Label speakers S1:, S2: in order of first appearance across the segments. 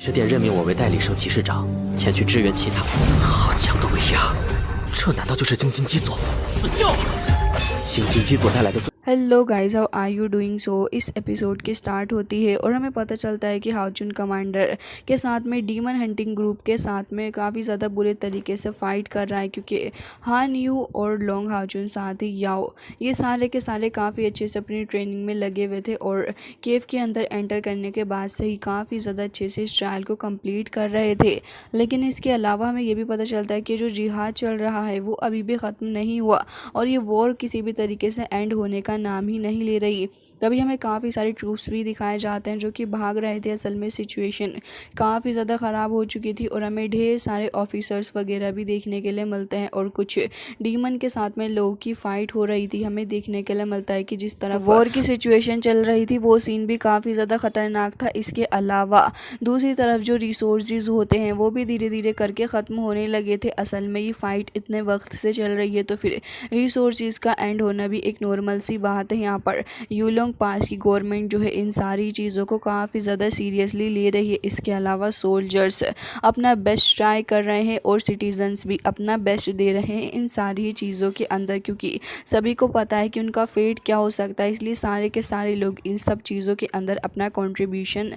S1: 骑士殿任命我为代理圣骑士长，前去支援其他。好强的威压，这难道就是京津基佐？死教！京津基佐带来的。
S2: हेलो guys, how are you doing. So इस episode की start होती है और हमें पता चलता है कि हाउचुन कमांडर के साथ में डीमन हंटिंग ग्रुप के साथ में काफ़ी ज़्यादा बुरे तरीके से फ़ाइट कर रहा है, क्योंकि हान यू और लोंग हाउचुन साथ ही याओ ये सारे के सारे काफ़ी अच्छे से अपनी ट्रेनिंग में लगे हुए थे और केव के अंदर एंटर करने के बाद से ही काफ़ी ज़्यादा अच्छे से इस ट्रायल को कंप्लीट कर रहे थे। लेकिन इसके अलावा हमें ये भी पता चलता है कि जो जिहाद चल रहा है वो अभी भी ख़त्म नहीं हुआ और ये वॉर किसी भी तरीके से एंड होने का नाम ही नहीं ले रही। तभी हमें काफ़ी सारे ट्रूप्स भी दिखाए जाते हैं जो कि भाग रहे थे। असल में सिचुएशन काफ़ी ज़्यादा ख़राब हो चुकी थी और हमें ढेर सारे ऑफिसर्स वगैरह भी देखने के लिए मिलते हैं और कुछ डीमन के साथ में लोगों की फ़ाइट हो रही थी। हमें देखने के लिए मिलता है कि जिस तरह वॉर की सिचुएशन चल रही थी वो सीन भी काफ़ी ज़्यादा ख़तरनाक था। इसके अलावा दूसरी तरफ जो रिसोर्सेज होते हैं वो भी धीरे धीरे करके ख़त्म होने लगे थे। असल में ये फ़ाइट इतने वक्त से चल रही है तो फिर रिसोर्सेज का एंड होना भी एक नॉर्मल सी बात है। यहाँ पर यूलोंग पास की गवर्नमेंट जो है इन सारी चीज़ों को काफ़ी ज़्यादा सीरियसली ले रही है। इसके अलावा सोल्जर्स अपना बेस्ट ट्राई कर रहे हैं और सिटीजन्स भी अपना बेस्ट दे रहे हैं इन सारी चीज़ों के अंदर, क्योंकि सभी को पता है कि उनका फेट क्या हो सकता है। इसलिए सारे के सारे लोग इन सब चीज़ों के अंदर अपना कंट्रीब्यूशन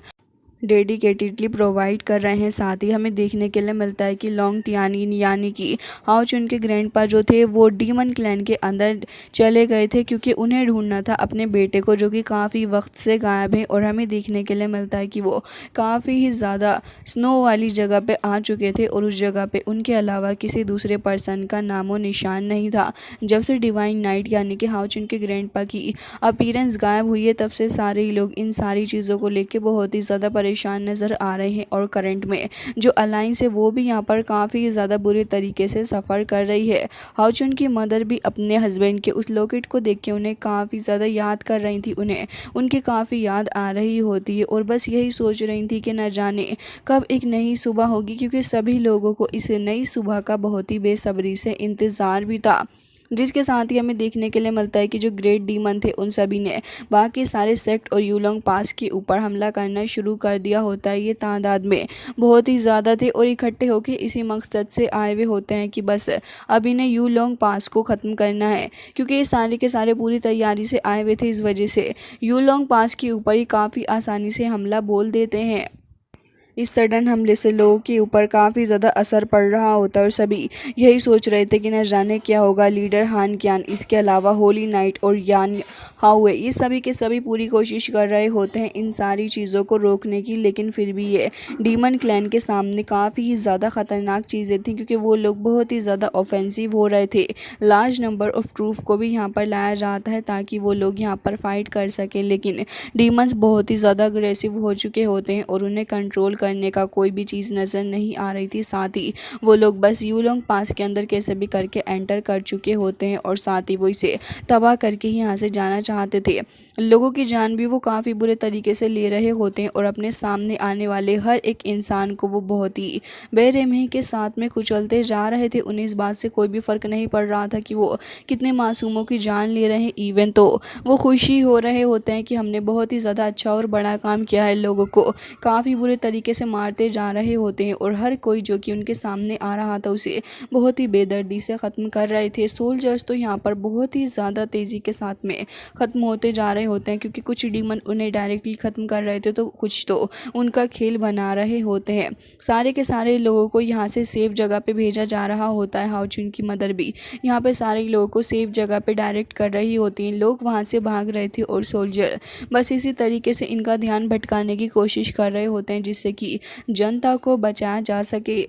S2: डेडिकेटेडली प्रोवाइड कर रहे हैं। साथ ही हमें देखने के लिए मिलता है कि लोंग तियानिन यानी कि हाउचुन के ग्रैंडपा जो थे वो डीमन क्लैन के अंदर चले गए थे, क्योंकि उन्हें ढूंढना था अपने बेटे को जो कि काफ़ी वक्त से गायब है। और हमें देखने के लिए मिलता है कि वो काफ़ी ही ज़्यादा स्नो वाली जगह पे आ चुके थे और उस जगह पे उनके अलावा किसी दूसरे पर्सन का नामो निशान नहीं था। जब से डिवाइन नाइट यानी कि हाउचुन के ग्रैंडपा की अपीयरेंस गायब हुई है तब से सारे ही लोग इन सारी चीज़ों को लेकर बहुत ही ज़्यादा परेशान नज़र आ रहे हैं। और करंट में जो अलायंस है वो भी यहाँ पर काफ़ी ज़्यादा बुरे तरीके से सफ़र कर रही है। हाउचुन की मदर भी अपने हस्बैंड के उस लॉकेट को देख के उन्हें काफ़ी ज़्यादा याद कर रही थी। उन्हें उनकी काफ़ी याद आ रही होती है और बस यही सोच रही थी कि न जाने कब एक नई सुबह होगी, क्योंकि सभी लोगों को इस नई सुबह का बहुत ही बेसब्री से इंतज़ार भी था। जिसके साथ ही हमें देखने के लिए मिलता है कि जो ग्रेट डीमन थे उन सभी ने बाकी सारे सेक्ट और यूलोंग पास के ऊपर हमला करना शुरू कर दिया होता है। ये तादाद में बहुत ही ज़्यादा थे और इकट्ठे होकर इसी मकसद से आए हुए होते हैं कि बस अब इन्हें यूलोंग पास को ख़त्म करना है, क्योंकि ये सारे के सारे पूरी तैयारी से आए हुए थे। इस वजह से यूलोंग पास के ऊपर ही काफ़ी आसानी से हमला बोल देते हैं। इस सडन हमले से लोगों के ऊपर काफ़ी ज़्यादा असर पड़ रहा होता है और सभी यही सोच रहे थे कि न जाने क्या होगा। लीडर हान क्यान, इसके अलावा होली नाइट और यान हाउए, ये सभी के सभी पूरी कोशिश कर रहे होते हैं इन सारी चीज़ों को रोकने की। लेकिन फिर भी ये डीमन क्लैन के सामने काफ़ी ही ज़्यादा ख़तरनाक चीज़ें थी, क्योंकि वो लोग बहुत ही ज़्यादा ऑफेंसिव हो रहे थे। लार्ज नंबर ऑफ ट्रूप को भी यहाँ पर लाया जाता है ताकि वो लोग यहाँ पर फाइट कर सकें। लेकिन डीमंस बहुत ही ज़्यादा अग्रेसिव हो चुके होते हैं और उन्हें कंट्रोल करने का कोई भी चीज़ नज़र नहीं आ रही थी। साथ ही वो लोग बस यूलोंग पास के अंदर कैसे भी करके एंटर कर चुके होते हैं और साथ ही वो इसे तबाह करके ही यहाँ से जाना चाहते थे। लोगों की जान भी वो काफ़ी बुरे तरीके से ले रहे होते हैं और अपने सामने आने वाले हर एक इंसान को वो बहुत ही बेरहमी के साथ में कुचलते जा रहे थे। उन्हें इस बात से कोई भी फ़र्क नहीं पड़ रहा था कि वो कितने मासूमों की जान ले रहे हैं। इवन तो वो खुशी हो रहे होते हैं कि हमने बहुत ही ज़्यादा अच्छा और बड़ा काम किया है। लोगों को काफ़ी बुरे तरीके से मारते जा रहे होते हैं और हर कोई जो कि उनके सामने आ रहा था उसे बहुत ही बेदर्दी से ख़त्म कर रहे थे। सोल्जर्स तो यहाँ पर बहुत ही ज़्यादा तेज़ी के साथ में ख़त्म होते जा रहे होते हैं, क्योंकि कुछ डीमन उन्हें डायरेक्टली ख़त्म कर रहे थे तो कुछ तो उनका खेल बना रहे होते हैं। सारे के सारे लोगों को यहाँ से सेफ जगह पे भेजा जा रहा होता है। हाउचुन की मदर भी यहाँ पे सारे लोगों को सेफ जगह पे डायरेक्ट कर रही होती हैं। लोग वहाँ से भाग रहे थे और सोल्जर बस इसी तरीके से इनका ध्यान भटकाने की कोशिश कर रहे होते हैं जिससे कि जनता को बचाया जा सके।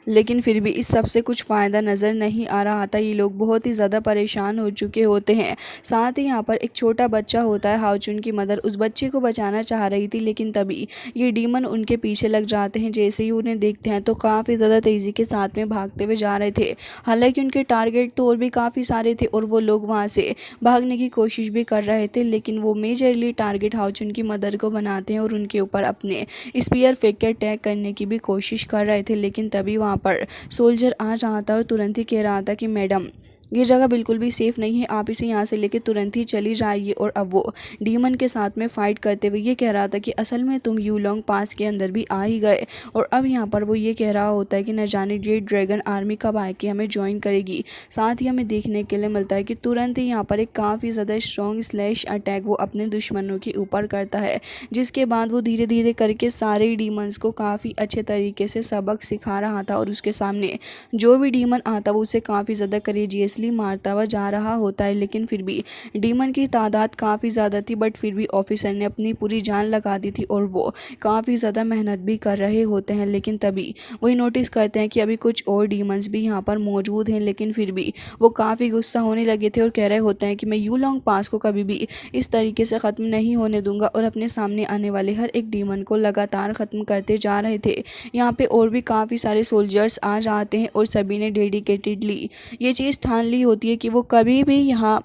S2: लेकिन फिर भी इस सब से कुछ फ़ायदा नज़र नहीं आ रहा था। ये लोग बहुत ही ज़्यादा परेशान हो चुके होते हैं। साथ ही यहाँ पर एक छोटा बच्चा होता है। हाउचुन की मदर उस बच्चे को बचाना चाह रही थी, लेकिन तभी ये डीमन उनके पीछे लग जाते हैं। जैसे ही उन्हें देखते हैं तो काफ़ी ज़्यादा तेज़ी के साथ में भागते हुए जा रहे थे। हालांकि उनके टारगेट तो और भी काफ़ी सारे थे और वो लोग वहाँ से भागने की कोशिश भी कर रहे थे, लेकिन वो मेजरली टारगेट हाउचुन की मदर को बनाते हैं और उनके ऊपर अपने स्पीयर फेंक के अटैक करने की भी कोशिश कर रहे थे। लेकिन तभी वहाँ पर सोल्जर आ रहा था और तुरंत ही कह रहा था कि मैडम ये जगह बिल्कुल भी सेफ़ नहीं है, आप इसे यहाँ से लेके तुरंत ही चली जाइए। और अब वो डीमन के साथ में फ़ाइट करते हुए ये कह रहा था कि असल में तुम यूलोंग पास के अंदर भी आ ही गए। और अब यहाँ पर वो ये कह रहा होता है कि न जाने ये ड्रैगन आर्मी कब आके हमें ज्वाइन करेगी। साथ ही हमें देखने के लिए मिलता है कि तुरंत ही यहाँ पर एक काफ़ी ज़्यादा स्ट्रॉन्ग स्लैश अटैक वो अपने दुश्मनों के ऊपर करता है, जिसके बाद वो धीरे धीरे करके सारे डीमंस को काफ़ी अच्छे तरीके से सबक सिखा रहा था। और उसके सामने जो भी डीमन आता वो उसे काफ़ी ज़्यादा करेजियसली मारता हुआ जा रहा होता है। लेकिन फिर भी डीमन की तादाद काफ़ी ज़्यादा थी, बट फिर भी ऑफिसर ने अपनी पूरी जान लगा दी थी और वो काफ़ी ज़्यादा मेहनत भी कर रहे होते हैं। लेकिन तभी वही नोटिस करते हैं कि अभी कुछ और डीमंस भी यहाँ पर मौजूद हैं। लेकिन फिर भी वो काफ़ी गुस्सा होने लगे थे और कह रहे होते हैं कि मैं यूलोंग पास को कभी भी इस तरीके से ख़त्म नहीं होने दूंगा। और अपने सामने आने वाले हर एक डीमन को लगातार ख़त्म करते जा रहे थे। यहाँ पे और भी काफ़ी सारे सोल्जर्स आ जाते हैं और सभी ने डेडिकेटेडली ये चीज़ ठान ली होती है कि वो कभी भी यहाँ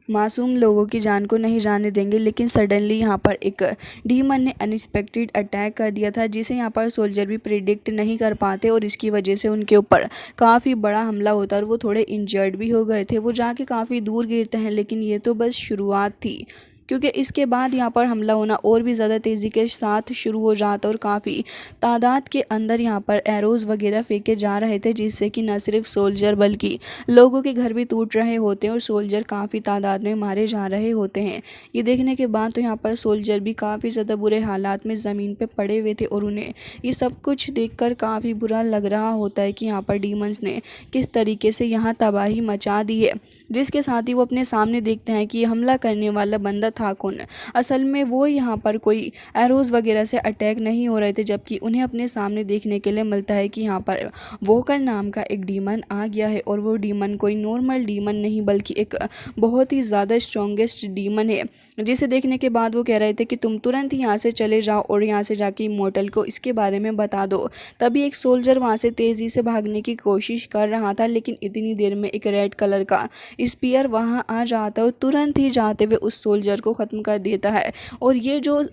S2: मासूम लोगों की जान को नहीं जाने देंगे। लेकिन सडनली यहाँ पर एक डीमन ने अनएक्सपेक्टेड अटैक कर दिया था, जिसे यहाँ पर सोल्जर भी प्रिडिक्ट नहीं कर पाते और इसकी वजह से उनके ऊपर काफ़ी बड़ा हमला होता है और वो थोड़े इंजर्ड भी हो गए थे। वो जाके काफ़ी दूर गिरते हैं, लेकिन ये तो बस शुरुआत थी, क्योंकि इसके बाद यहाँ पर हमला होना और भी ज़्यादा तेज़ी के साथ शुरू हो जाता और काफ़ी तादाद के अंदर यहाँ पर एरोज़ वगैरह फेंके जा रहे थे, जिससे कि न सिर्फ सोल्जर बल्कि लोगों के घर भी टूट रहे होते हैं और सोल्जर काफ़ी तादाद में मारे जा रहे होते हैं। ये देखने के बाद तो यहाँ पर सोल्जर भी काफ़ी ज़्यादा बुरे हालात में ज़मीन पर पड़े हुए थे और उन्हें ये सब कुछ देखकर काफ़ी बुरा लग रहा होता है कि यहाँ पर डीमंस ने किस तरीके से यहाँ तबाही मचा दी है। जिसके साथ ही वो अपने सामने देखते हैं कि हमला करने वाला बंदा था कौन। असल में वो यहाँ पर कोई एरोज़ वगैरह से अटैक नहीं हो रहे थे, जबकि उन्हें अपने सामने देखने के लिए मिलता है कि यहाँ पर वोकर नाम का एक डीमन आ गया है। और वो डीमन कोई नॉर्मल डीमन नहीं बल्कि एक बहुत ही ज़्यादा स्ट्रॉन्गेस्ट डीमन है, जिसे देखने के बाद वो कह रहे थे कि तुम तुरंत ही यहाँ से चले जाओ और यहाँ से जाके इमोर्टल को इसके बारे में बता दो। तभी एक सोल्जर वहाँ से तेज़ी से भागने की कोशिश कर रहा था, लेकिन इतनी देर में एक रेड कलर का स्पीयर वहाँ आ जाता है और तुरंत ही जाते हुए उस सोल्जर को ख़त्म कर देता है। और ये जो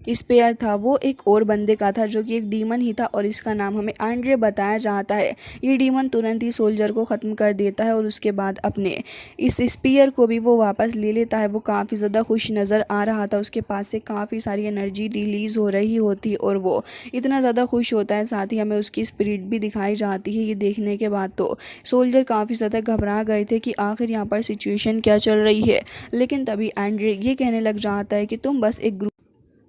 S2: स्पेयर था वो एक और बंदे का था, जो कि एक डीमन ही था और इसका नाम हमें एंड्रे बताया जाता है। ये डीमन तुरंत ही सोल्जर को ख़त्म कर देता है और उसके बाद अपने इस स्पेयर को भी वो वापस ले लेता है। वो काफ़ी ज़्यादा खुश नज़र आ रहा था, उसके पास से काफ़ी सारी एनर्जी रिलीज़ हो रही होती और वो इतना ज़्यादा खुश होता है। साथ ही हमें उसकी स्पिरिट भी दिखाई जाती है। ये देखने के बाद तो सोल्जर काफ़ी ज़्यादा घबरा गए थे कि आखिर यहाँ पर सिचुएशन क्या चल रही है। लेकिन तभी एंड्रे ये कहने लग जाता है कि तुम बस एक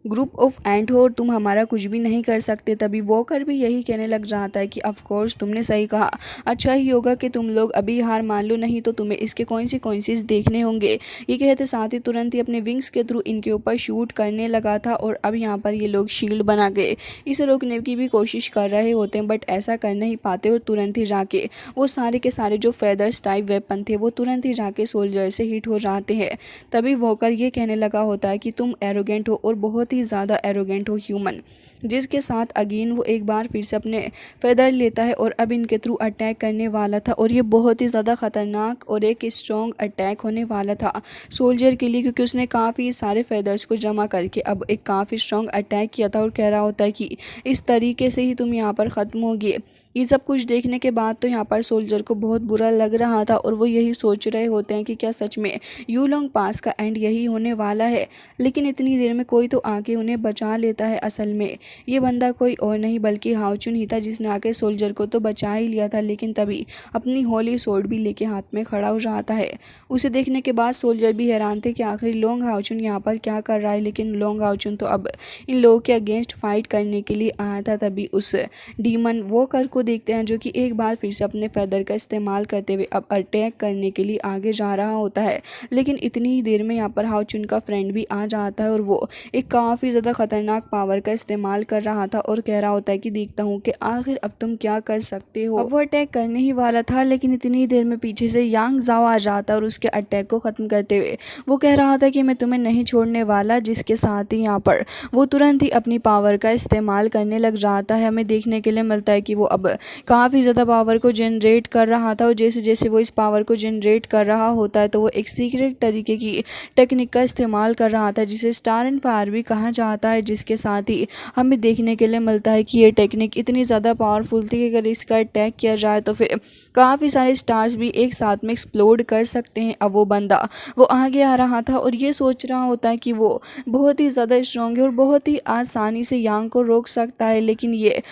S2: ग्रुप ऑफ एंट हो और तुम हमारा कुछ भी नहीं कर सकते। तभी वॉकर भी यही कहने लग जाता है कि ऑफ कोर्स तुमने सही कहा, अच्छा ही होगा कि तुम लोग अभी हार मान लो, नहीं तो तुम्हें इसके कॉन्सिक्वेंसेस देखने होंगे। ये कहते साथ ही तुरंत ही अपने विंग्स के थ्रू इनके ऊपर शूट करने लगा था और अब यहाँ पर ये लोग शील्ड बना के इसे रोकने की भी कोशिश कर रहे होते हैं, बट ऐसा कर नहीं पाते और तुरंत ही जाके वो सारे के सारे जो फेदर्स टाइप वेपन थे वो तुरंत ही जाके सोल्जर से हिट हो जाते हैं। तभी वॉकर ये कहने लगा होता है कि तुम एरोगेंट हो और बहुत ही ज़्यादा एरोगेंट हो ह्यूमन। जिसके साथ अगेन वो एक बार फिर से अपने फेदर लेता है और अब इनके थ्रू अटैक करने वाला था और ये बहुत ही ज़्यादा ख़तरनाक और एक स्ट्रॉन्ग अटैक होने वाला था सोल्जर के लिए, क्योंकि उसने काफ़ी सारे फेदर्स को जमा करके अब एक काफ़ी स्ट्रॉन्ग अटैक किया था और कह रहा होता है कि इस तरीके से ही तुम यहाँ पर ख़त्म होगी। ये सब कुछ देखने के बाद तो यहाँ पर सोल्जर को बहुत बुरा लग रहा था और वो यही सोच रहे होते हैं कि क्या सच में यूलोंग पास का एंड यही होने वाला है। लेकिन इतनी देर में कोई तो आके उन्हें बचा लेता है। असल में ये बंदा कोई और नहीं बल्कि हाउचुन ही था, जिसने आके सोल्जर को तो बचा ही लिया था, लेकिन तभी अपनी होली सोर्ड भी लेके हाथ में खड़ा हो जाता है। उसे देखने के बाद सोल्जर भी हैरान थे कि आखिर लोंग हाउचुन यहाँ पर क्या कर रहा है, लेकिन लोंग हाउचुन तो अब इन लोगों के अगेंस्ट फाइट करने के लिए आया था। तभी उस डीमन वॉकर को देखते हैं, जो कि एक बार फिर से अपने फेदर का इस्तेमाल करते हुए अब अटैक करने के लिए आगे जा रहा होता है। लेकिन इतनी ही देर में यहाँ पर हाउचुन का फ्रेंड भी आ जाता है और वो एक काफ़ी ज़्यादा ख़तरनाक पावर का इस्तेमाल कर रहा था और कह रहा होता है कि देखता हूँ कि आखिर अब तुम क्या कर सकते हो। अब वो अटैक करने ही वाला था, लेकिन इतनी देर में पीछे से यांग जाओ आ जाता है और उसके अटैक को ख़त्म करते हुए वो कह रहा था कि मैं तुम्हें नहीं छोड़ने वाला। जिसके साथ ही यहाँ पर वो तुरंत ही अपनी पावर का इस्तेमाल करने लग जाता है। हमें देखने के लिए मिलता है कि वो अब काफ़ी ज़्यादा पावर को जनरेट कर रहा था और जैसे जैसे वो इस पावर को जनरेट कर रहा होता है तो वो एक सीक्रेट तरीके की टेक्निक का इस्तेमाल कर रहा था, जिसे स्टार एंड फायर भी कहा कहा जाता है, जिसके साथ ही हमें देखने के लिए मिलता है कि ये टेक्निक इतनी ज़्यादा पावरफुल थी कि अगर इसका अटैक किया जाए तो फिर काफ़ी सारे स्टार्स भी एक साथ में एक्सप्लोड कर सकते हैं। अब वो बंदा वो आगे आ रहा था और ये सोच रहा होता है कि वो बहुत ही ज़्यादा स्ट्रॉन्ग है और बहुत ही आसानी से यांग को रोक सकता है, लेकिन ये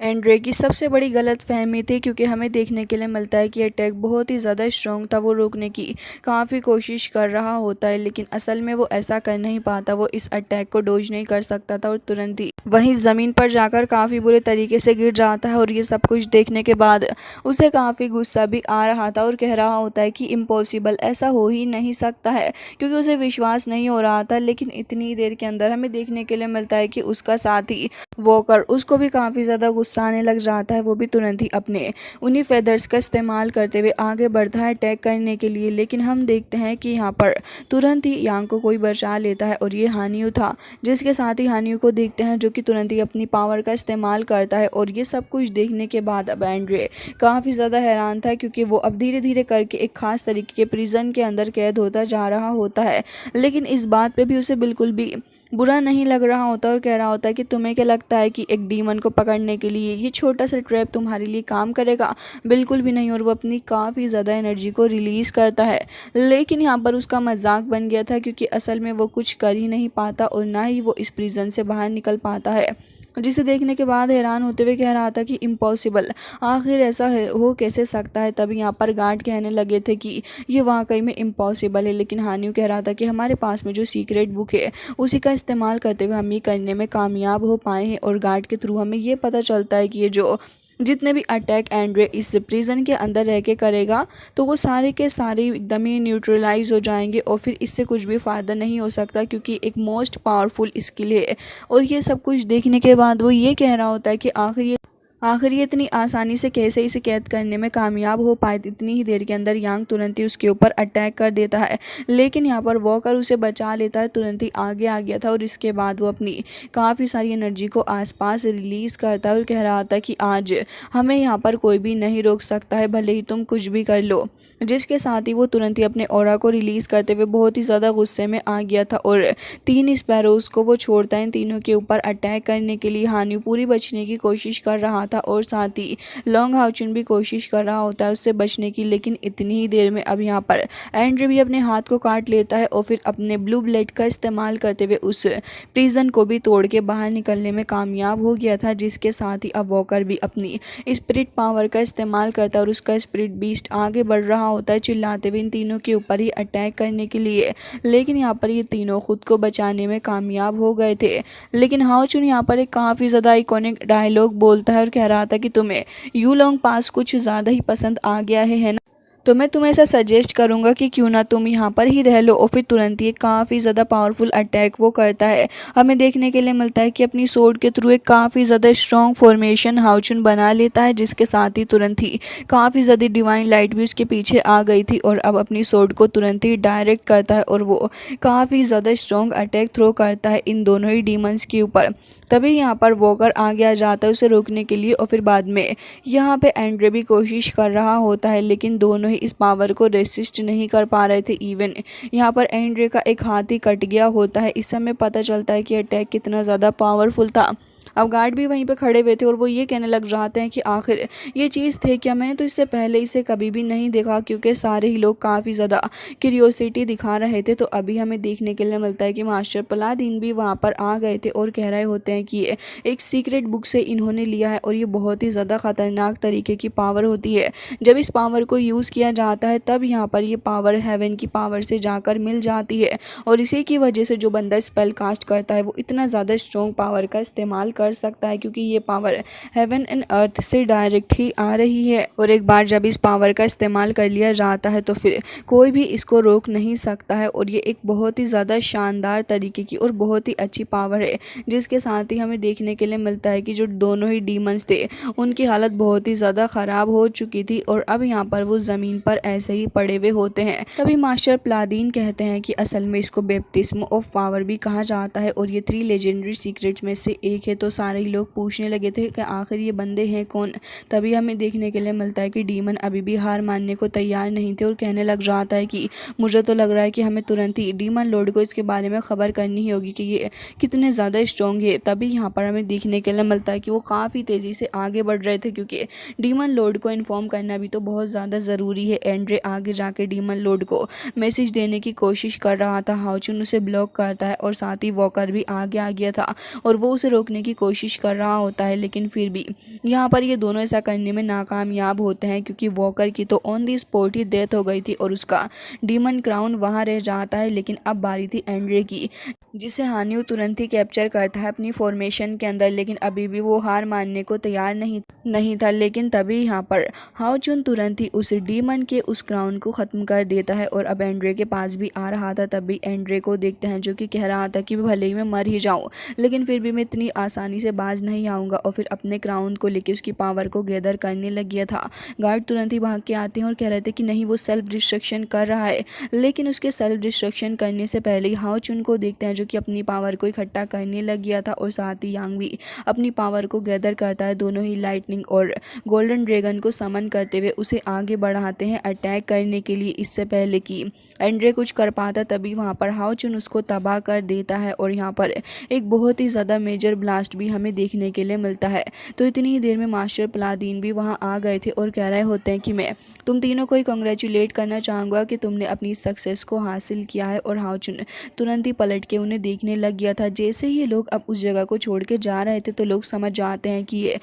S2: एंड्रे की सबसे बड़ी गलतफहमी थी, क्योंकि हमें देखने के लिए मिलता है कि अटैक बहुत ही ज़्यादा स्ट्रॉन्ग था। वो रोकने की काफ़ी कोशिश कर रहा होता है, लेकिन असल में वो ऐसा कर नहीं पाता। वो इस अटैक को डोज नहीं कर सकता था और तुरंत ही वहीं ज़मीन पर जाकर काफ़ी बुरे तरीके से गिर जाता है। और ये सब कुछ देखने के बाद उसे काफ़ी गुस्सा भी आ रहा था और कह रहा होता है कि इम्पॉसिबल, ऐसा हो ही नहीं सकता है, क्योंकि उसे विश्वास नहीं हो रहा था। लेकिन इतनी देर के अंदर हमें देखने के लिए मिलता है कि उसका साथी वॉकर, उसको भी काफ़ी ज़्यादा गुस्सा आने लग जाता है। वो भी तुरंत ही अपने उन्हीं फेदर्स का इस्तेमाल करते हुए आगे बढ़ता है अटैक करने के लिए। लेकिन हम देखते हैं कि यहाँ पर तुरंत ही यांग को कोई बचा लेता है और ये हानियो था, जिसके साथ ही हानियो को देखते हैं जो कि तुरंत ही अपनी पावर का इस्तेमाल करता है। और ये सब कुछ देखने के बाद अब एंड्रे काफ़ी ज़्यादा हैरान था, क्योंकि वो अब धीरे धीरे करके एक ख़ास तरीके के प्रिजन के अंदर कैद होता जा रहा होता है। लेकिन इस बात पे भी उसे बिल्कुल भी बुरा नहीं लग रहा होता और कह रहा होता है कि तुम्हें क्या लगता है कि एक डीमन को पकड़ने के लिए ये छोटा सा ट्रैप तुम्हारे लिए काम करेगा? बिल्कुल भी नहीं। और वो अपनी काफ़ी ज़्यादा एनर्जी को रिलीज़ करता है, लेकिन यहाँ पर उसका मजाक बन गया था, क्योंकि असल में वो कुछ कर ही नहीं पाता और ना ही वो इस प्रिजन से बाहर निकल पाता है। जिसे देखने के बाद हैरान होते हुए कह रहा था कि इम्पॉसिबल, आखिर ऐसा हो कैसे सकता है। तभी यहाँ पर गार्ड कहने लगे थे कि ये वाकई में इम्पॉसिबल है, लेकिन हानियो कह रहा था कि हमारे पास में जो सीक्रेट बुक है उसी का इस्तेमाल करते हुए हम ये करने में कामयाब हो पाए हैं। और गार्ड के थ्रू हमें ये पता चलता है कि ये जो जितने भी अटैक एंड्रे इस प्रिजन के अंदर रह के करेगा तो वो सारे के सारे एकदम ही न्यूट्रलाइज हो जाएंगे और फिर इससे कुछ भी फ़ायदा नहीं हो सकता, क्योंकि एक मोस्ट पावरफुल स्किल है। और ये सब कुछ देखने के बाद वो ये कह रहा होता है कि आखिर ये इतनी आसानी से कैसे इसे कैद करने में कामयाब हो पाए। इतनी ही देर के अंदर यांग तुरंत ही उसके ऊपर अटैक कर देता है, लेकिन यहाँ पर वॉकर उसे बचा लेता है, तुरंत ही आगे आ गया था। और इसके बाद वो अपनी काफ़ी सारी एनर्जी को आसपास रिलीज़ करता है और कह रहा था कि आज हमें यहाँ पर कोई भी नहीं रोक सकता है, भले ही तुम कुछ भी कर लो। जिसके साथ ही वो तुरंत ही अपने ऑरा को रिलीज़ करते हुए बहुत ही ज़्यादा गुस्से में आ गया था और 3 स्पैरोज़ को वो छोड़ता है इन तीनों के ऊपर अटैक करने के लिए। हानियो पूरी बचने की कोशिश कर रहा था और साथ ही लॉन्ग हाउचुन भी कोशिश कर रहा होता है उससे बचने की, लेकिन इतनी ही देर में अब यहाँ पर एंड्रे भी अपने हाथ को काट लेता है और फिर अपने ब्लू ब्लेड का इस्तेमाल करते हुए उस प्रिजन को भी तोड़ के बाहर निकलने में कामयाब हो गया था। जिसके साथ ही अब वॉकर भी अपनी स्पिरिट पावर का इस्तेमाल करता है और उसका स्पिरिट बीस्ट आगे बढ़ रहा होता है चिल्लाते हुए इन तीनों के ऊपर ही अटैक करने के लिए। लेकिन यहाँ पर ये तीनों खुद को बचाने में कामयाब हो गए थे। लेकिन हाओचुन यहाँ पर एक काफ़ी ज़्यादा आइकॉनिक डायलॉग बोलता है और कह रहा था कि तुम्हें यू लॉन्ग पास कुछ ज़्यादा ही पसंद आ गया है ना, तो मैं तुम्हें ऐसा सजेस्ट करूंगा कि क्यों ना तुम यहाँ पर ही रह लो। और फिर तुरंत ही काफ़ी ज़्यादा पावरफुल अटैक वो करता है। हमें देखने के लिए मिलता है कि अपनी सोर्ड के थ्रू एक काफ़ी ज़्यादा स्ट्रॉन्ग फॉर्मेशन हाउचुन बना लेता है, जिसके साथ ही तुरंत ही काफ़ी ज़्यादा डिवाइन लाइट भी उसके पीछे आ गई थी और अब अपनी सोर्ड को तुरंत ही डायरेक्ट करता है और वो काफ़ी ज़्यादा स्ट्रॉन्ग अटैक थ्रो करता है इन दोनों ही डीमंस के ऊपर। तभी यहाँ पर वॉकर आगे आ जाता है उसे रोकने के लिए और फिर बाद में यहाँ पे एंड्रे भी कोशिश कर रहा होता है, लेकिन दोनों ही इस पावर को रेसिस्ट नहीं कर पा रहे थे। इवन यहाँ पर एंड्रे का एक हाथ ही कट गया होता है। इस समय पता चलता है कि अटैक कितना ज़्यादा पावरफुल था। अब गार्ड भी वहीं पे खड़े हुए थे और वो ये कहने लग जाते हैं कि आखिर ये चीज़ थे क्या, मैंने तो इससे पहले इसे कभी भी नहीं देखा, क्योंकि सारे ही लोग काफ़ी ज़्यादा क्यूरियोसिटी दिखा रहे थे। तो अभी हमें देखने के लिए मिलता है कि मास्टर पलादीन भी वहाँ पर आ गए थे और कह रहे होते हैं कि ये एक सीक्रेट बुक से इन्होंने लिया है और ये बहुत ही ज़्यादा ख़तरनाक तरीके की पावर होती है। जब इस पावर को यूज़ किया जाता है तब यहाँ पर ये पावर हेवन की पावर से जाकर मिल जाती है और इसी की वजह से जो बंदा स्पेल कास्ट करता है वो इतना ज़्यादा स्ट्रॉन्ग पावर का इस्तेमाल कर सकता है, क्योंकि ये पावर हेवन एंड अर्थ से डायरेक्ट ही आ रही है। और एक बार जब इस पावर का इस्तेमाल कर लिया जाता है तो फिर कोई भी इसको रोक नहीं सकता है और ये एक बहुत ही ज़्यादा शानदार तरीके की और बहुत ही अच्छी पावर है। जिसके साथ ही हमें देखने के लिए मिलता है कि जो दोनों ही डीमंस थे उनकी हालत बहुत ही ज़्यादा ख़राब हो चुकी थी और अब यहाँ पर वो ज़मीन पर ऐसे ही पड़े हुए होते हैं। तभी मास्टर प्लादीन कहते हैं कि असल में इसको बैप्टिज्म ऑफ पावर भी कहा जाता है और ये 3 लेजेंडरी सीक्रेट्स में से एक है। तो तो सारे ही लोग पूछने लगे थे कि आखिर ये बंदे हैं कौन। तभी हमें देखने के लिए मिलता है कि डीमन अभी भी हार मानने को तैयार नहीं थे और कहने लग जाता है कि मुझे तो लग रहा है कि हमें तुरंत ही डीमन लॉर्ड को इसके बारे में खबर करनी ही होगी कि ये कितने ज़्यादा स्ट्रॉन्ग है। तभी यहाँ पर हमें देखने के लिए मिलता है कि वो काफ़ी तेज़ी से आगे बढ़ रहे थे, क्योंकि डीमन लॉर्ड को इन्फॉर्म करना भी तो बहुत ज़्यादा ज़रूरी है। एंड्रे आगे जाके डीमन लॉर्ड को मैसेज देने की कोशिश कर रहा था। हाउचुन उसे ब्लॉक करता है और साथ ही वॉकर भी आगे आ गया था और वो उसे रोकने की कोशिश कर रहा होता है, लेकिन फिर भी यहाँ पर ये दोनों ऐसा करने में नाकामयाब होते हैं, क्योंकि वॉकर की तो on the spot he death हो गई थी और उसका डीमन क्राउन वहाँ रह जाता है। लेकिन अब बारी थी एंड्रे की, जिसे हानियो तुरंत ही कैप्चर करता है अपनी फॉर्मेशन के अंदर, लेकिन अभी भी वो हार मानने को तैयार नहीं था। लेकिन तभी यहाँ पर हाउचुन तुरंत ही उस डीमन के उस क्राउन को ख़त्म कर देता है और अब एंड्रे के पास भी आ रहा था। तभी एंड्रे को देखते हैं जो कि कह रहा था कि भले ही मैं मर ही जाऊँ, लेकिन फिर भी मैं इतनी आसानी से बाज नहीं आऊँगा, और फिर अपने क्राउन को लेकर उसकी पावर को गैदर करने लग गया था। गार्ड तुरंत ही भाग के आते हैं और कह रहे थे कि नहीं, वो सेल्फ डिस्ट्रक्शन कर रहा है। लेकिन उसके सेल्फ डिस्ट्रक्शन करने से पहले ही हाउचुन को देखते हैं जो कि अपनी पावर को इकट्ठा करने लग गया था, और साथ ही यांग भी अपनी पावर को गैदर करता है। दोनों ही लाइटनिंग और गोल्डन ड्रैगन को समन करते हुए उसे आगे बढ़ाते हैं अटैक करने के लिए। इससे पहले कि एंड्रे कुछ कर पाता तभी वहाँ पर हाउचुन उसको तबाह कर देता है और यहाँ पर एक बहुत ही ज़्यादा मेजर ब्लास्ट भी हमें देखने के लिए मिलता है। तो इतनी ही देर में मास्टर पलादीन भी वहाँ आ गए थे और कह रहे होते हैं कि मैं तुम तीनों को ही कॉन्ग्रेचुलेट करना चाहूँगा कि तुमने अपनी सक्सेस को हासिल किया है। और हाउचुन तुरंत ही पलट के उन्हें देखने लग गया था। जैसे ही ये लोग अब उस जगह को छोड़ के जा रहे थे तो लोग समझ जाते हैं कि ये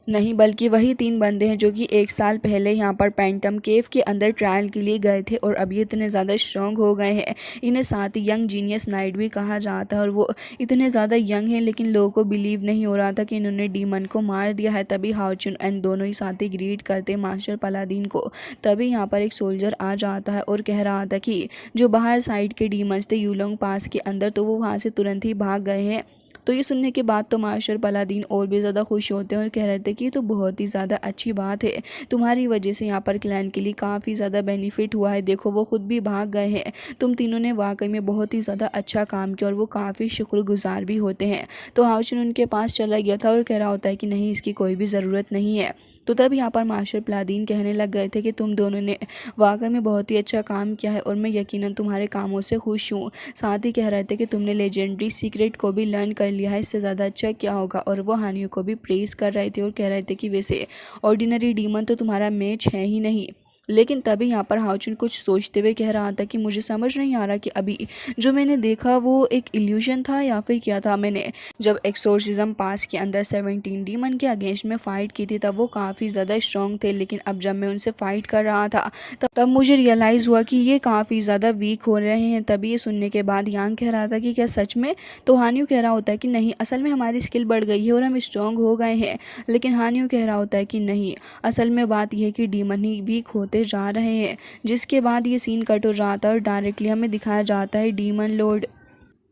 S2: नहीं बल्कि वही 3 बंदे हैं जो कि 1 साल पहले यहाँ पर पैंटम केव के अंदर ट्रायल के लिए गए थे और अब ये इतने ज़्यादा स्ट्रॉन्ग हो गए हैं। इन्हें साथ ही यंग जीनियस नाइट भी कहा जाता है और वो इतने ज़्यादा यंग हैं, लेकिन लोगों को बिलीव नहीं हो रहा था कि इन्होंने डीमन को मार दिया है। तभी हाउचुन एंड दोनों ही साथी ग्रीट करते मास्टर पलादीन को। तभी यहाँ पर एक सोल्जर आ जाता है और कह रहा था कि जो बाहर साइड के डीमंस थे यूलोंग पास के अंदर, तो वो वहाँ से तुरंत ही भाग गए हैं। तो ये सुनने के बाद तो मास्टर पलादीन और भी ज़्यादा खुश होते हैं और कह रहे थे कि ये तो बहुत ही ज़्यादा अच्छी बात है, तुम्हारी वजह से यहाँ पर क्लैन के लिए काफ़ी ज़्यादा बेनिफिट हुआ है। देखो वो खुद भी भाग गए हैं, तुम तीनों ने वाकई में बहुत ही ज़्यादा अच्छा काम किया और वो काफ़ी शुक्रगुजार भी होते हैं। तो हाउचुन उनके पास चला गया था और कह रहा होता है कि नहीं, इसकी कोई भी ज़रूरत नहीं है। तो तब यहाँ पर मास्टर पलादीन कहने लग गए थे कि तुम दोनों ने वाकई में बहुत ही अच्छा काम किया है और मैं यकीनन तुम्हारे कामों से खुश हूँ। साथ ही कह रहे थे कि तुमने लेजेंडरी सीक्रेट को भी लर्न कर लिया है, इससे ज़्यादा अच्छा क्या होगा। और वो हानियों को भी प्रेज़ कर रहे थे और कह रहे थे कि वैसे ऑर्डिनरी डीमन तो तुम्हारा मैच है ही नहीं। लेकिन तभी यहाँ पर हाउचुन कुछ सोचते हुए कह रहा था कि मुझे समझ नहीं आ रहा कि अभी जो मैंने देखा वो एक इल्यूजन था या फिर क्या था। मैंने जब एक्सोर्सिज्म पास के अंदर 17 डीमन के अगेंस्ट में फ़ाइट की थी तब वो काफ़ी ज़्यादा स्ट्रॉन्ग थे, लेकिन अब जब मैं उनसे फ़ाइट कर रहा था तब मुझे रियलाइज़ हुआ कि ये काफ़ी ज़्यादा वीक हो रहे हैं। तभी ये सुनने के बाद यांग कह रहा था कि क्या सच में? तो हानियो कह रहा होता है कि नहीं, असल में हमारी स्किल बढ़ गई है और हम स्ट्रॉन्ग हो गए हैं। लेकिन हानियो कह रहा होता है कि नहीं, असल में बात यह है कि डीमन ही वीक होते जा रहे हैं। जिसके बाद ये सीन कट हो जाता है और डायरेक्टली हमें दिखाया जाता है डीमन लॉर्ड।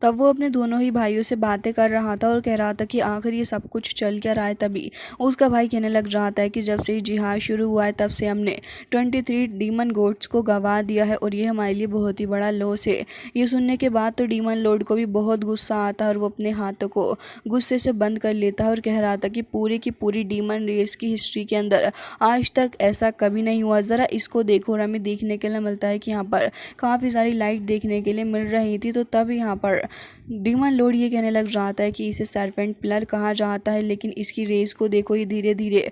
S2: तब वो अपने दोनों ही भाइयों से बातें कर रहा था और कह रहा था कि आखिर ये सब कुछ चल क्या रहा है। तभी उसका भाई कहने लग जाता है कि जब से ये जिहाद शुरू हुआ है तब से हमने 23 डीमन गोड्स को गंवा दिया है और ये हमारे लिए बहुत ही बड़ा लॉस है। ये सुनने के बाद तो डीमन लॉर्ड को भी बहुत गुस्सा आता है और वो अपने हाथों को गुस्से से बंद कर लेता है और कह रहा था कि पूरी की पूरी डीमन रेस की हिस्ट्री के अंदर आज तक ऐसा कभी नहीं हुआ। ज़रा इसको देखो। और हमें देखने के लिए मिलता है कि यहाँ पर काफ़ी सारी लाइट देखने के लिए मिल रही थी। तो तब यहाँ पर डीमन लॉर्ड ये कहने लग जाता है कि इसे सर्पेंट पिलर कहा जाता है, लेकिन इसकी रेस को देखो, ये धीरे धीरे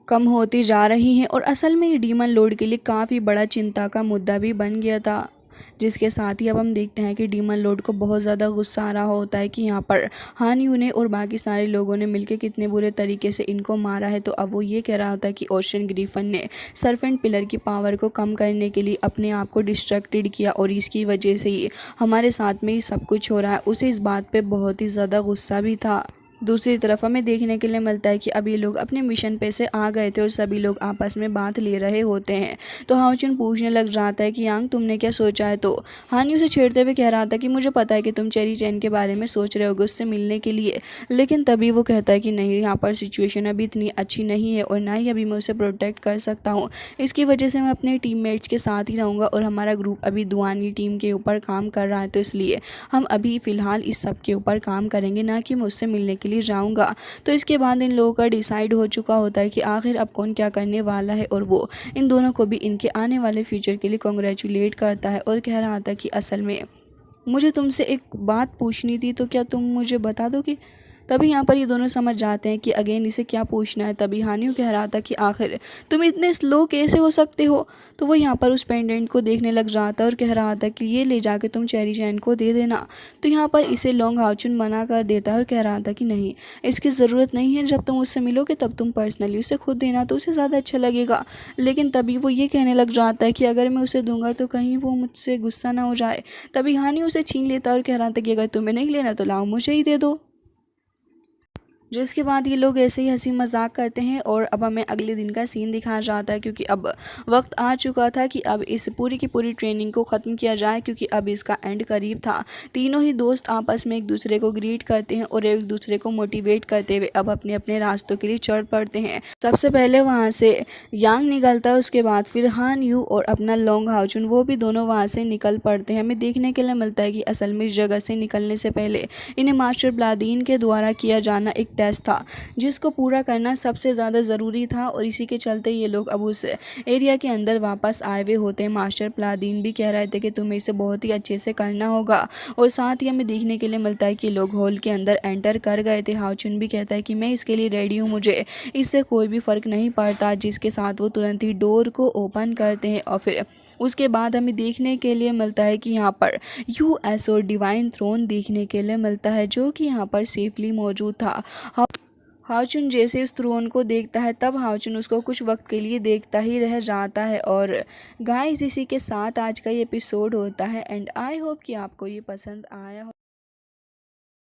S2: कम होती जा रही है। और असल में ये डीमन लॉर्ड के लिए काफ़ी बड़ा चिंता का मुद्दा भी बन गया था। जिसके साथ ही अब हम देखते हैं कि डीमन लॉर्ड को बहुत ज़्यादा गुस्सा आ रहा होता है कि यहाँ पर हानियू ने और बाकी सारे लोगों ने मिलकर कितने बुरे तरीके से इनको मारा है। तो अब वो ये कह रहा होता है कि ओशन ग्रीफन ने सर्पेंट पिलर की पावर को कम करने के लिए अपने आप को डिस्ट्रैक्टेड किया और इसकी वजह से ही हमारे साथ में ही सब कुछ हो रहा है। उसे इस बात पर बहुत ही ज़्यादा गुस्सा भी था। दूसरी तरफ हमें देखने के लिए मिलता है कि अब ये लोग अपने मिशन पे से आ गए थे और सभी लोग आपस में बात ले रहे होते हैं। तो हाउचुन पूछने लग जाता है कि यांग तुमने क्या सोचा है। तो हानियो से छेड़ते हुए कह रहा था कि मुझे पता है कि तुम चेरी चैन के बारे में सोच रहे होगे उससे मिलने के लिए, लेकिन तभी वो कहता है कि नहीं, यहाँ पर सिचुएशन अभी इतनी अच्छी नहीं है और ना ही अभी मैं उसे प्रोटेक्ट कर सकता हूँ। इसकी वजह से मैं अपने टीममेट्स के साथ ही रहूँगा और हमारा ग्रुप अभी दुआनी टीम के ऊपर काम कर रहा है, तो इसलिए हम अभी फ़िलहाल इस सब के ऊपर काम करेंगे, ना कि मैं उससे मिलने के के लिए जाऊँगा। तो इसके बाद इन लोगों का डिसाइड हो चुका होता है कि आखिर अब कौन क्या करने वाला है, और वो इन दोनों को भी इनके आने वाले फ्यूचर के लिए कॉन्ग्रेचुलेट करता है और कह रहा था कि असल में मुझे तुमसे एक बात पूछनी थी, तो क्या तुम मुझे बता दोगे। तभी यहाँ पर ये दोनों समझ जाते हैं कि अगेन इसे क्या पूछना है। तभी हानियो कह रहा था कि आखिर तुम इतने स्लो कैसे हो सकते हो। तो वो यहाँ पर उस पेंडेंट को देखने लग जाता है और कह रहा था कि ये ले जाके तुम चेरी चैन को दे देना। तो यहाँ पर इसे लोंग हाओचुन मना कर देता है और कह रहा था कि नहीं, इसकी ज़रूरत नहीं है, जब तुम उससे मिलोगे तब तुम पर्सनली उसे खुद देना, तो उसे ज़्यादा अच्छा लगेगा। लेकिन तभी वो ये कहने लग जाता है कि अगर मैं उसे दूंगा तो कहीं वो मुझसे गुस्सा ना हो जाए। तभी हानि उसे छीन लेता है और कह रहा था कि अगर तुम्हें नहीं लेना तो लाओ मुझे ही दे दो। जिसके बाद ये लोग ऐसे ही हंसी मजाक करते हैं और अब हमें अगले दिन का सीन दिखाया जाता है, क्योंकि अब वक्त आ चुका था कि अब इस पूरी की पूरी ट्रेनिंग को ख़त्म किया जाए, क्योंकि अब इसका एंड करीब था। तीनों ही दोस्त आपस में एक दूसरे को ग्रीट करते हैं और एक दूसरे को मोटिवेट करते हुए अब अपने अपने रास्तों के लिए चढ़ पड़ते हैं। सबसे पहले वहाँ से यांग निकलता है, उसके बाद फिर हान यू और अपना लोंग हाओचुन, वो भी दोनों वहाँ से निकल पड़ते हैं। हमें देखने के लिए मिलता है कि असल में इस जगह से निकलने से पहले इन्हें मास्टर ब्लादीन के द्वारा किया जाना एक टेस्ट था, जिसको पूरा करना सबसे ज़्यादा ज़रूरी था, और इसी के चलते ये लोग अब उस एरिया के अंदर वापस आए हुए होते हैं। मास्टर प्लादीन भी कह रहे थे कि तुम्हें इसे बहुत ही अच्छे से करना होगा, और साथ ही हमें देखने के लिए मिलता है कि लोग हॉल के अंदर एंटर कर गए थे। हाओचुन भी कहता है कि मैं इसके लिए रेडी हूँ, मुझे इससे कोई भी फ़र्क नहीं पड़ता, जिसके साथ वो तुरंत ही डोर को ओपन करते हैं। और फिर उसके बाद हमें देखने के लिए मिलता है कि यहाँ पर यूएसओ डिवाइन थ्रोन देखने के लिए मिलता है, जो कि यहाँ पर सेफली मौजूद था। हाओचुन जैसे उस थ्रोन को देखता है, तब हाओचुन उसको कुछ वक्त के लिए देखता ही रह जाता है। और गाइस, इसी के साथ आज का ये एपिसोड होता है, एंड आई होप कि आपको ये पसंद आया हो।